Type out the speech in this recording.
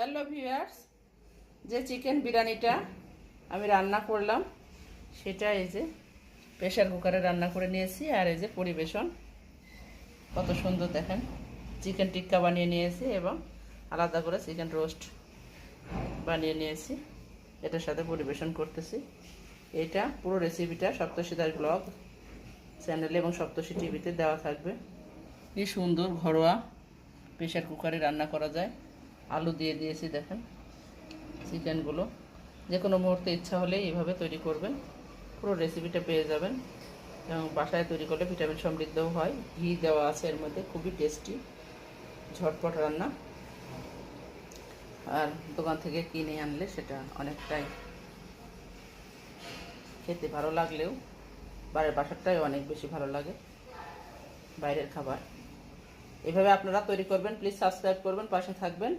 Hello viewers, যে chicken বিরিয়ানিটা আমি রান্না করলাম সেটা এই যে প্রেসার কুকারে রান্না করে নিয়েছি। আর এই যে পরিবেশন কত সুন্দর দেখেন, চিকেন টিক্কা বানিয়ে নিয়েছি এবং আলাদা করে চিকেন রোস্ট বানিয়ে নিয়েছি, এটার সাথে পরিবেশন করতেছি। এটা পুরো রেসিপিটা সপ্তর্ষি দাস ব্লগ চ্যানেলে এবং সপ্তর্ষি টিভিতে দেওয়া থাকবে। কি সুন্দর ঘরোয়া প্রেসার কুকারে রান্না করা যায়। আলু দিয়ে দিয়েছি, দেখেন চিকেনগুলো যে কোনো মুহূর্তে ইচ্ছা হলে এইভাবে তৈরি করবেন, পুরো রেসিপিটা পেয়ে যাবেন। এবং বাসায় তৈরি করলে ভিটামিন সমৃদ্ধও হয়, ঘি দেওয়া আছে এর মধ্যে, খুবই টেস্টি ঝটপট রান্না। আর দোকান থেকে কিনে আনলে সেটা অনেকটাই খেতে ভালো লাগলেও বাসারটাই অনেক বেশি ভালো লাগে বাইরের খাবার। এভাবে আপনারা তৈরি করবেন। প্লিজ সাবস্ক্রাইব করবেন, পাশে থাকবেন।